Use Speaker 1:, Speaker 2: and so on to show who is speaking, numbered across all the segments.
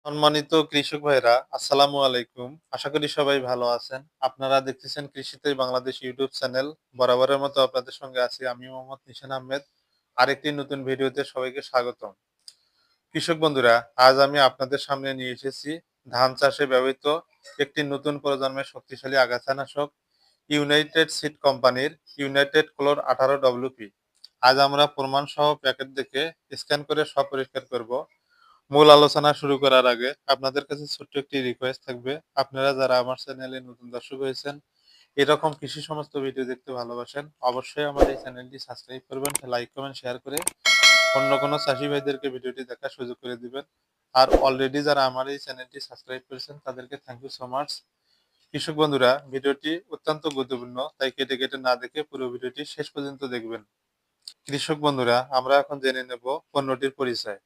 Speaker 1: সম্মানিত কৃষক ভাইরা, আসসালামু আলাইকুম। আশা করি সবাই ভালো আছেন। আপনারা দেখতেছেন কৃষিতেই বাংলাদেশ ইউটিউব চ্যানেল। বরাবরের মতো আপনাদের সঙ্গে আছি আমি মোহাম্মদ নিশান আহমেদ। আরেকটি নতুন ভিডিওতে সবাইকে স্বাগতম। কৃষক বন্ধুরা, আজ আমি আপনাদের সামনে নিয়ে এসেছি ধান চাষে ব্যবহৃত একটি নতুন প্রজন্মের শক্তিশালী আগাছানাশক ইউনাইটেড সিড কোম্পানির ইউনাইটেড ক্লোর 18 WP। আজ আমরা প্রমাণ সহ প্যাকেট দেখে স্ক্যান করে সব পরিষ্কার করব। মূল আলোচনা শুরু করার আগে আপনাদের কাছে ছোট্ট একটি রিকোয়েস্ট থাকবে। আপনারা যারা আমার চ্যানেলে নতুন দর্শক হয়েছেন, এরকম কৃষি সমস্ত ভিডিও দেখতে ভালোবাসেন, অবশ্যই আমার এই চ্যানেলটি সাবস্ক্রাইব করবেন, লাইক কমেন্ট শেয়ার করে অন্য কোনো চাষি ভাইদেরকে ভিডিওটি দেখার সুযোগ করে দিবেন। আর অলরেডি যারা আমার এই চ্যানেলটি সাবস্ক্রাইব করেছেন তাদেরকে থ্যাংক ইউ সো মাচ। কৃষক বন্ধুরা, ভিডিওটি অত্যন্ত গুরুত্বপূর্ণ, তাই কেটে কেটে না দেখে পুরো ভিডিওটি শেষ পর্যন্ত দেখবেন। কৃষক বন্ধুরা, আমরা এখন জেনে নেব পণ্যটির পরিচয়।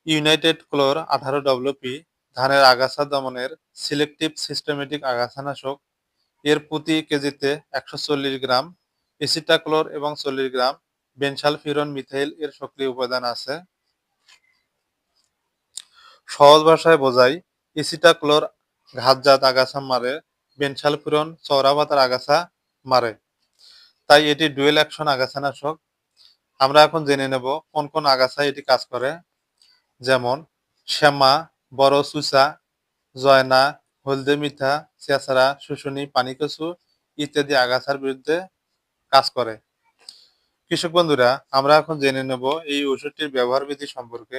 Speaker 1: ইউনাইটেড ক্লোর 18 WP ধানের আগাছা দমনের সিলেক্টিভ সিস্টেমেটিক আগাছানাশক। এর প্রতি কেজিতে 140 গ্রাম এসিটাক্লোর এবং 40 গ্রাম বেনসালফিরন মিথাইল এর সক্রিয় উপাদান আছে। সহজ ভাষায় বোঝাই, এসিটাক্লোর ঘাসজাত আগাছা মারে, বেনসালফিরন চওড়া পাতার আগাছা মারে, তাই এটি ডুয়েল অ্যাকশন আগাছানাশক। আমরা এখন জেনে নেব কোন কোন আগাছা এটি কাজ করে। যেমন শ্যামা, বড় চুচা, জয়না, হলদে মিঠা, চেঁচাড়া, শুশুনি, পানিকচু ইত্যাদি আগাছার বিরুদ্ধে কাজ করে। কৃষক বন্ধুরা, আমরা এখন জেনে নেব এই ওষুধটির ব্যবহার বিধি সম্পর্কে।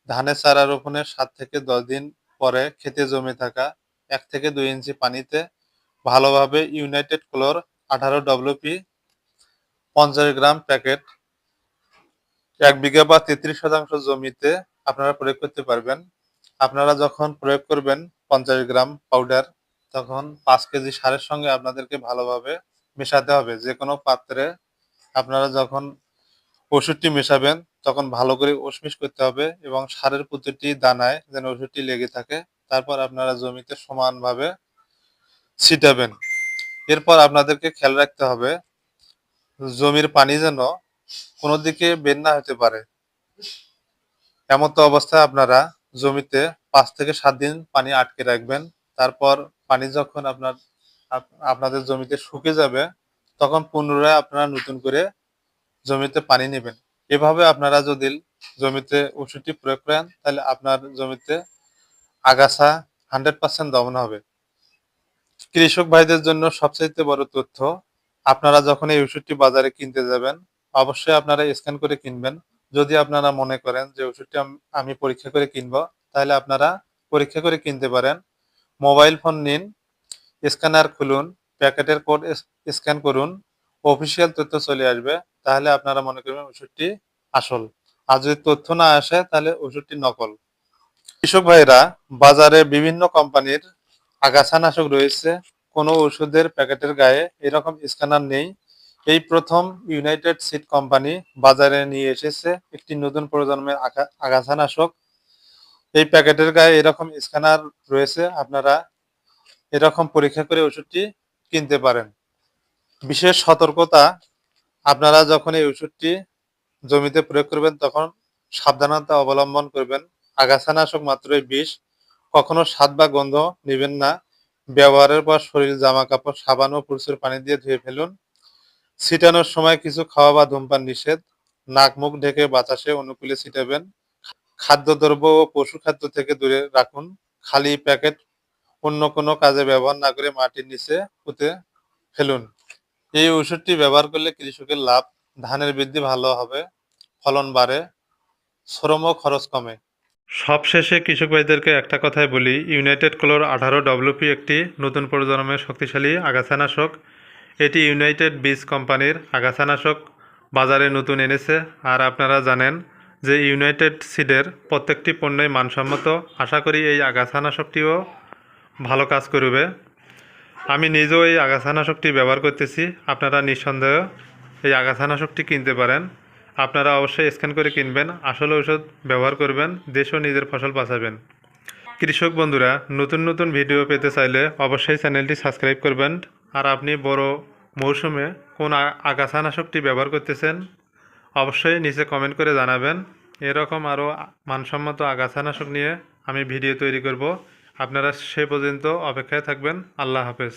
Speaker 1: ধানের চারা রোপণের 7 থেকে 10 দিন পরে খেতে জমে থাকা 1 থেকে 2 ইঞ্চি পানিতে ভালোভাবে ইউনাইটেড ক্লোর 18 WP 50 গ্রাম প্যাকেট 1 বিঘা বা 33% জমিতে আপনারা প্রয়োগ করতে পারবেন। আপনারা যখন প্রয়োগ করবেন 50 গ্রাম পাউডার, তখন 5 কেজি সারের সঙ্গে আপনাদেরকে ভালোভাবে মেশাতে হবে। যে কোনো পাত্রে আপনারা যখন ওষুধটি মেশাবেন তখন ভালো করে উষ্মিশ করতে হবে এবং সারের প্রতিটি দানায় যেন ওষুধটি লেগে থাকে। তারপর আপনারা জমিতে সমানভাবে ছিটাবেন। এরপর আপনাদেরকে খেয়াল রাখতে হবে জমির পানি যেন কোনো দিকে বের না হতে পারে। এমতো অবস্থায় আপনারা জমিতে 5 থেকে 7 দিন পানি আটকে রাখবেন। তারপর পানি যখন আপনাদের জমিতে শুকিয়ে যাবে, তখন পুনরায় আপনারা নতুন করে জমিতে পানি নেবেন। এভাবে আপনারা যদি জমিতে ওষুধটি প্রয়োগ করেন, তাহলে আপনার জমিতে আগাছা 100% দমন হবে। কৃষক ভাইদের জন্য সবচাইতে বড় তথ্য, আপনারা যখন এই ওষুধটি বাজারে কিনতে যাবেন, অবশ্যই আপনারা স্ক্যান করে কিনবেন। যদি আপনারা মনে করেন যে ওষুধটি আমি পরীক্ষা করে কিনবো, তাহলে আপনারা পরীক্ষা করে কিনতে পারেন। মোবাইল ফোন নিন, স্ক্যানার খুলুন, প্যাকেটের কোড স্ক্যান করুন, অফিসিয়াল তথ্য চলে আসবে। তাহলে আপনারা মনে করবেন ওষুধটি আসল। আর যদি তথ্য না আসে, তাহলে ওষুধটি নকল। কৃষক ভাইরা, বাজারে বিভিন্ন কোম্পানির আগাছানাশক রয়েছে, কোনো ওষুধের প্যাকেটের গায়ে এরকম স্ক্যানার নেই। এই প্রথম ইউনাইটেড সিড কোম্পানি বাজারে নিয়ে এসেছে একটি নতুন প্রজন্মের আগাছানাশক। এই প্যাকেটের গায়ে এরকম স্ক্যানার রয়েছে, আপনারা এরকম পরীক্ষা করে ওষুধটি কিনতে পারেন। বিশেষ সতর্কতা, আপনারা যখন এই ওষুধটি জমিতে প্রয়োগ করবেন তখন সাবধানতা অবলম্বন করবেন। আগাছানাশক মাত্রই বিষ, কখনো স্বাদ বা গন্ধ নেবেন না। ব্যবহারের পর শরীর, জামা কাপড় সাবান ও প্রচুর পানি দিয়ে ধুয়ে ফেলুন। ছিটানোর সময় কিছু খাওয়া বা ধূমপান নিষেধ। নাক মুখ ঢেকে বাতাসে অনুকূলে ছিটাবেন। খাদ্যদ্রব্য ও পশু খাদ্য থেকে দূরে রাখুন। খালি প্যাকেট অন্য কোনো কাজে ব্যবহার না করে মাটির নিচে পুঁতে ফেলুন। এই ওষুধটি ব্যবহার করলে কৃষকের লাভ, ধানের বৃদ্ধি ভালো হবে, ফলন বাড়ে, শ্রম ও খরচ কমে। সবশেষে কৃষক ভাইদেরকে একটা কথাই বলি, ইউনাইটেড ক্লোর 18 WP একটি নতুন প্রজন্মের শক্তিশালী আগাছানাশক। এটি ইউনাইটেড বীজ কোম্পানির আগাছানাশক বাজারে নতুন এনেছে। আর আপনারা জানেন যে ইউনাইটেড সিডের প্রত্যেকটি পণ্যই মানসম্মত। আশা করি এই আগাছানাশকটিও ভালো কাজ করবে। আমি নিজেও এই আগাছানাশকটি ব্যবহার করতেছি। আপনারা নিঃসন্দেহে এই আগাছানাশকটি কিনতে পারেন। আপনারা অবশ্যই স্ক্যান করে কিনবেন, আসলে ঔষধ ব্যবহার করবেন, দেশ ও নিজের ফসল বাঁচাবেন। কৃষক বন্ধুরা, নতুন নতুন ভিডিও পেতে চাইলে অবশ্যই চ্যানেলটি সাবস্ক্রাইব করবেন। আর আপনি বড় মৌসুমে কোন আগাছানাশকটি ব্যবহার করতেছেন, অবশ্যই নিচে কমেন্ট করে জানাবেন। এরকম আরও মানসম্মত আগাছানাশক নিয়ে আমি ভিডিও তৈরি করব। আপনারা সে পর্যন্ত অপেক্ষায় থাকবেন। আল্লাহ হাফেজ।